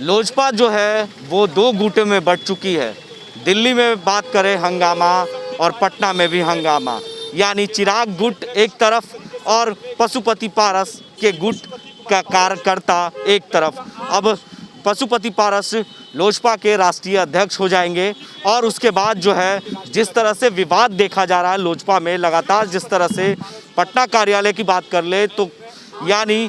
लोजपा जो है वो दो गुटों में बंट चुकी है। दिल्ली में बात करें हंगामा और पटना में भी हंगामा, यानी चिराग गुट एक तरफ और पशुपति पारस के गुट का कार्यकर्ता एक तरफ। अब पशुपति पारस लोजपा के राष्ट्रीय अध्यक्ष हो जाएंगे और उसके बाद जो है जिस तरह से विवाद देखा जा रहा है लोजपा में लगातार, जिस तरह से पटना कार्यालय की बात कर ले तो यानी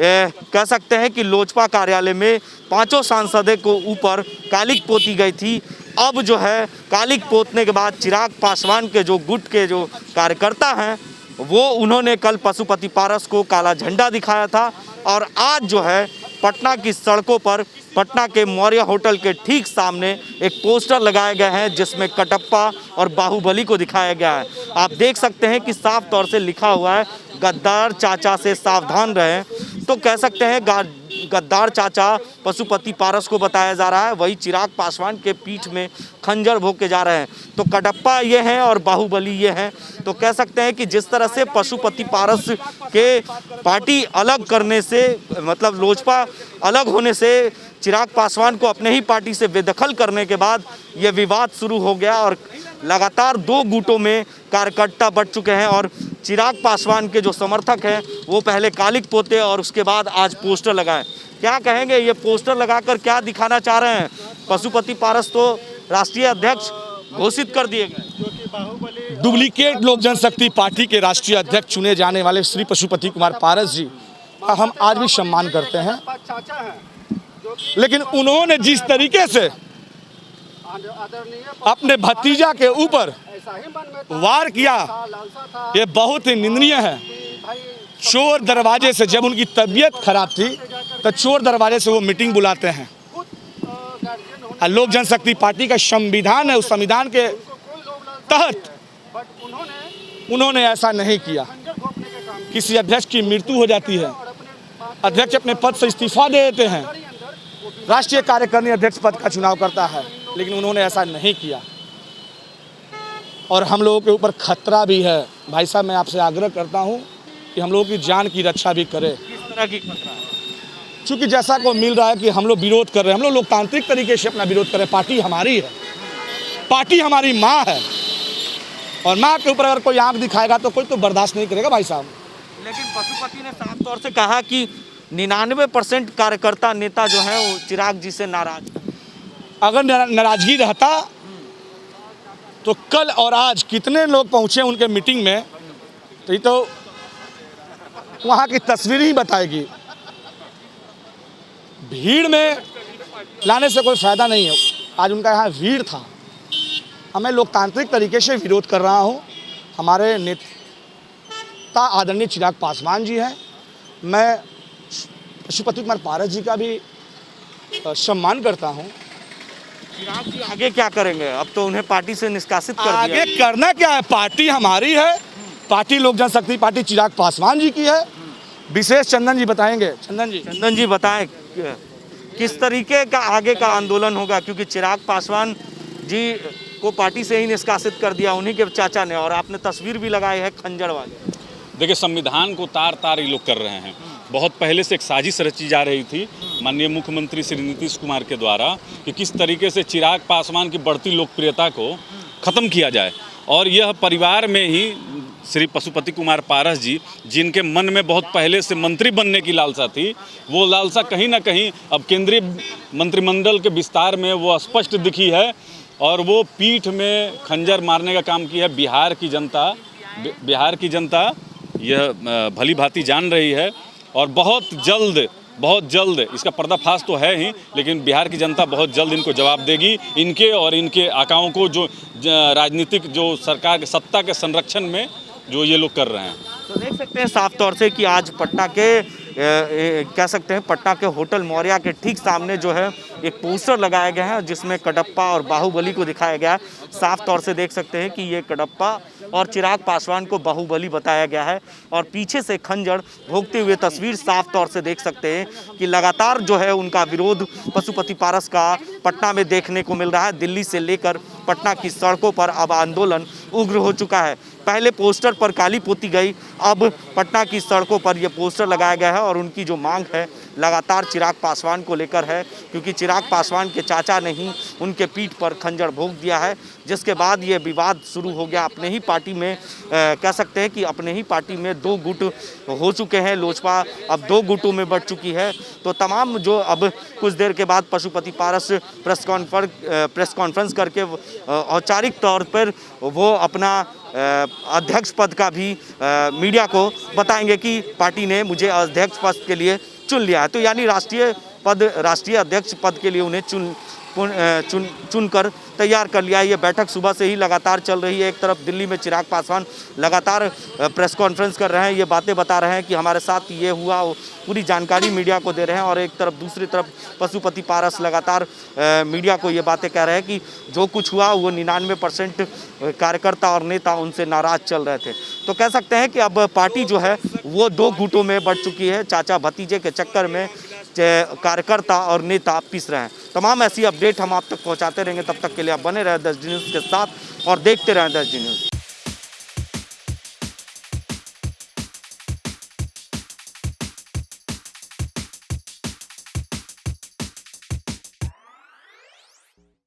कह सकते हैं कि लोजपा कार्यालय में पांचों सांसदों को ऊपर कालिक पोती गई थी। अब जो है कालिक पोतने के बाद चिराग पासवान के जो गुट के जो कार्यकर्ता हैं वो उन्होंने कल पशुपति पारस को काला झंडा दिखाया था और आज जो है पटना की सड़कों पर पटना के मौर्य होटल के ठीक सामने एक पोस्टर लगाए गए हैं जिसमें कटप्पा और बाहुबली को दिखाया गया है। आप देख सकते हैं कि साफ तौर से लिखा हुआ है गद्दार चाचा से सावधान रहें। तो कह सकते हैं गद्दार चाचा पशुपति पारस को बताया जा रहा है, वही चिराग पासवान के पीठ में खंजर भोग के जा रहे हैं। तो कटप्पा ये हैं और बाहुबली ये हैं। तो कह सकते हैं कि जिस तरह से पशुपति पारस के पार्टी अलग करने से मतलब लोजपा अलग होने से चिराग पासवान को अपने ही पार्टी से बेदखल करने के बाद ये विवाद शुरू हो गया और लगातार दो गुटों में कार्यकर्ता बढ़ चुके हैं और चिराग पासवान के जो समर्थक हैं वो पहले कालिक पोते और उसके बाद आज पोस्टर लगाए। क्या कहेंगे, ये पोस्टर लगाकर क्या दिखाना चाह रहे हैं? पशुपति पारस तो राष्ट्रीय अध्यक्ष घोषित कर दिए गए। डुप्लीकेट लोक जनशक्ति पार्टी के राष्ट्रीय अध्यक्ष चुने जाने वाले श्री पशुपति कुमार पारस जी का हम आज भी सम्मान करते हैं, लेकिन उन्होंने जिस तरीके से अपने भतीजा के ऊपर वार किया ये बहुत ही निंदनीय है। चोर दरवाजे से, जब उनकी तबीयत खराब थी तो चोर दरवाजे से वो मीटिंग बुलाते हैं। लोक जनशक्ति पार्टी का संविधान है, उस संविधान के तहत उन्होंने ऐसा नहीं किया। किसी अध्यक्ष की मृत्यु हो जाती है, अध्यक्ष अपने पद से इस्तीफा दे देते हैं, राष्ट्रीय कार्यकारिणी अध्यक्ष पद का चुनाव करता है, लेकिन उन्होंने ऐसा नहीं किया और हम लोगों के ऊपर खतरा भी है। भाई साहब, मैं आपसे आग्रह करता हूं कि हम लोगों की जान की रक्षा भी करें। किस तरह की खतरा है? चूँकि जैसा को मिल रहा है कि हम लोग विरोध कर रहे हैं, हम लोग लोकतांत्रिक तरीके से अपना विरोध करें। पार्टी हमारी है, पार्टी हमारी माँ है और माँ के ऊपर अगर कोई आँख दिखाएगा तो कोई तो बर्दाश्त नहीं करेगा भाई साहब। लेकिन पशुपति ने साफ तौर से कहा कि 99% कार्यकर्ता नेता जो हैं वो चिराग जी से नाराज हैं। अगर नाराजगी रहता तो कल और आज कितने लोग पहुंचे उनके मीटिंग में, तो ये तो वहां की तस्वीर ही बताएगी। भीड़ में लाने से कोई फायदा नहीं है। आज उनका यहाँ भीड़ था। मैं लोकतांत्रिक तरीके से विरोध कर रहा हूँ। हमारे नेता आदरणीय चिराग पासवान जी हैं, मैं पशुपति कुमार पारस जी का भी सम्मान करता हूँ। चिराग जी आगे क्या करेंगे? अब तो उन्हें पार्टी से निष्कासित कर दिया। आगे करना क्या है? पार्टी हमारी है, पार्टी लोक जनशक्ति पार्टी चिराग पासवान जी की है। विशेष चंदन जी बताएंगे। चंदन जी बताएं किस तरीके का आगे का आंदोलन होगा, क्योंकि चिराग पासवान जी को पार्टी से ही निष्कासित कर दिया उन्हीं के चाचा ने, और आपने तस्वीर भी लगाई है खंजर वाले। देखिए, संविधान को तार तार ये लोग कर रहे हैं। बहुत पहले से एक साजिश रची जा रही थी माननीय मुख्यमंत्री श्री नीतीश कुमार के द्वारा कि किस तरीके से चिराग पासवान की बढ़ती लोकप्रियता को ख़त्म किया जाए। और यह परिवार में ही श्री पशुपति कुमार पारस जी, जिनके मन में बहुत पहले से मंत्री बनने की लालसा थी, वो लालसा कहीं ना कहीं अब केंद्रीय मंत्रिमंडल के विस्तार में वो स्पष्ट दिखी है और वो पीठ में खंजर मारने का काम किया है। बिहार की जनता यह भली भांति जान रही है और बहुत जल्द इसका पर्दाफाश तो है ही, लेकिन बिहार की जनता बहुत जल्द इनको जवाब देगी। इनके और इनके आकाओं को जो राजनीतिक जो सरकार के सत्ता के संरक्षण में जो ये लोग कर रहे हैं। तो देख सकते हैं साफ तौर से कि आज पटना के कह सकते हैं पटना के होटल मौर्या के ठीक सामने जो है एक पोस्टर लगाया गया है जिसमें कटप्पा और बाहुबली को दिखाया गया है। साफ तौर से देख सकते हैं कि ये कटप्पा और चिराग पासवान को बाहुबली बताया गया है और पीछे से खंजर भोगते हुए तस्वीर साफ तौर से देख सकते हैं कि लगातार जो है उनका विरोध पशुपति पारस का पटना में देखने को मिल रहा है। दिल्ली से लेकर पटना की सड़कों पर अब आंदोलन उग्र हो चुका है। पहले पोस्टर पर काली पोती गई, अब पटना की सड़कों पर ये पोस्टर लगाया गया है और उनकी जो मांग है लगातार चिराग पासवान को लेकर है, क्योंकि चिराग पासवान के चाचा ने ही उनके पीठ पर खंजर भोंक दिया है, जिसके बाद ये विवाद शुरू हो गया। अपने ही पार्टी में कह सकते हैं कि अपने ही पार्टी में दो गुट हो चुके हैं, लोजपा अब दो गुटों में बढ़ चुकी है। तो तमाम जो अब कुछ देर के बाद पशुपति पारस प्रेस कॉन्फ्रेंस करके औपचारिक तौर पर वो अपना अध्यक्ष पद का भी मीडिया को बताएंगे कि पार्टी ने मुझे अध्यक्ष पद के लिए चुन लिया है। तो यानी राष्ट्रीय अध्यक्ष पद के लिए उन्हें चुनकर तैयार कर लिया है। ये बैठक सुबह से ही लगातार चल रही है। एक तरफ दिल्ली में चिराग पासवान लगातार प्रेस कॉन्फ्रेंस कर रहे हैं, ये बातें बता रहे हैं कि हमारे साथ ये हुआ, पूरी जानकारी मीडिया को दे रहे हैं, और एक तरफ दूसरी तरफ पशुपति पारस लगातार मीडिया को ये बातें कह रहे हैं कि जो कुछ हुआ वो 99% कार्यकर्ता और नेता उनसे नाराज चल रहे थे। तो कह सकते हैं कि अब पार्टी जो है वो दो गुटों में बढ़ चुकी है। चाचा भतीजे के चक्कर में कार्यकर्ता और नेता पिस रहे हैं। तमाम ऐसी अपडेट हम आप तक पहुंचाते रहेंगे। तब तक के लिए आप बने रहे 10 डी न्यूज़ के साथ और देखते रहें 10 डी न्यूज़।